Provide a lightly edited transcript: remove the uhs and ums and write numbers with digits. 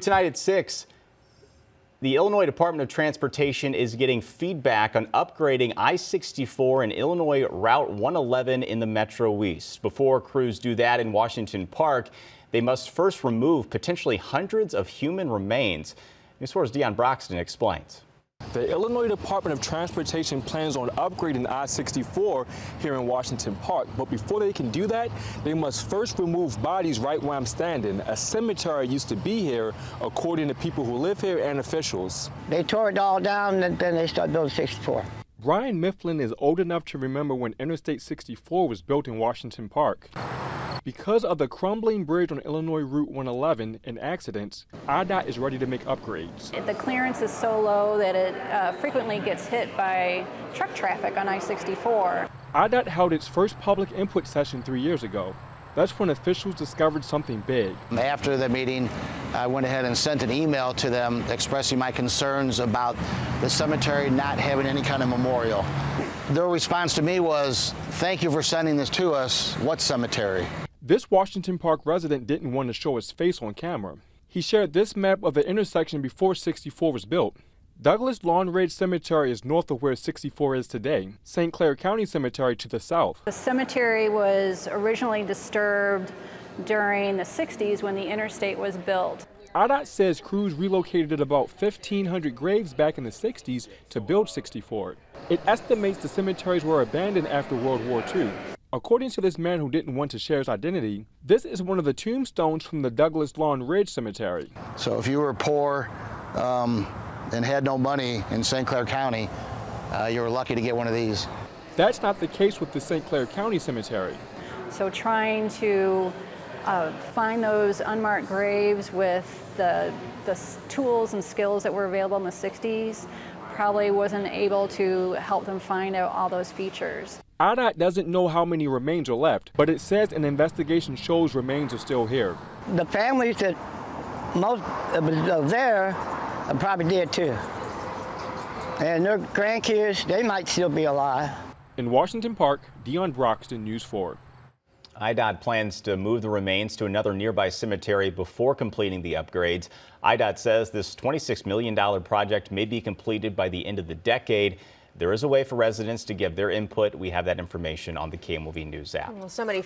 Tonight at 6, the Illinois Department of Transportation is getting feedback on upgrading I-64 and Illinois Route 111 in the Metro East. Before crews do that in Washington Park, they must first remove potentially hundreds of human remains. News 4's Deon Broxton explains. The Illinois Department of Transportation plans on upgrading I-64 here in Washington Park, but before they can do that, they must first remove bodies right where I'm standing. A cemetery used to be here, according to people who live here and officials. They tore it all down, and then they started building 64. Brian Mifflin is old enough to remember when Interstate 64 was built in Washington Park. Because of the crumbling bridge on Illinois Route 111 and accidents, IDOT is ready to make upgrades. The clearance is so low that it frequently gets hit by truck traffic on I-64. IDOT held its first public input session 3 years ago. That's when officials discovered something big. After the meeting, I went ahead and sent an email to them expressing my concerns about the cemetery not having any kind of memorial. Their response to me was, "Thank you for sending this to us. What cemetery?" This Washington Park resident didn't want to show his face on camera. He shared this map of the intersection before 64 was built. Douglas Lawn Ridge Cemetery is north of where 64 is today. Sinclair County Cemetery to the south. The cemetery was originally disturbed during the 60s when the interstate was built. IDOT says crews relocated about 1,500 graves back in the 60s to build 64. It estimates the cemeteries were abandoned after World War II. According to this man who didn't want to share his identity, this is one of the tombstones from the Douglas Lawn Ridge Cemetery. So if you were poor and had no money in St. Clair County, you were lucky to get one of these. That's not the case with the St. Clair County Cemetery. So trying to find those unmarked graves with the tools and skills that were available in the 60s probably wasn't able to help them find out all those features. IDOT doesn't know how many remains are left, but it says an investigation shows remains are still here. The families that most are there are probably dead too. And their grandkids, they might still be alive. In Washington Park, Deon Broxton, News 4. IDOT plans to move the remains to another nearby cemetery before completing the upgrades. IDOT says this $26 million project may be completed by the end of the decade. There is a way for residents to give their input. We have that information on the KMOV News app. Well, somebody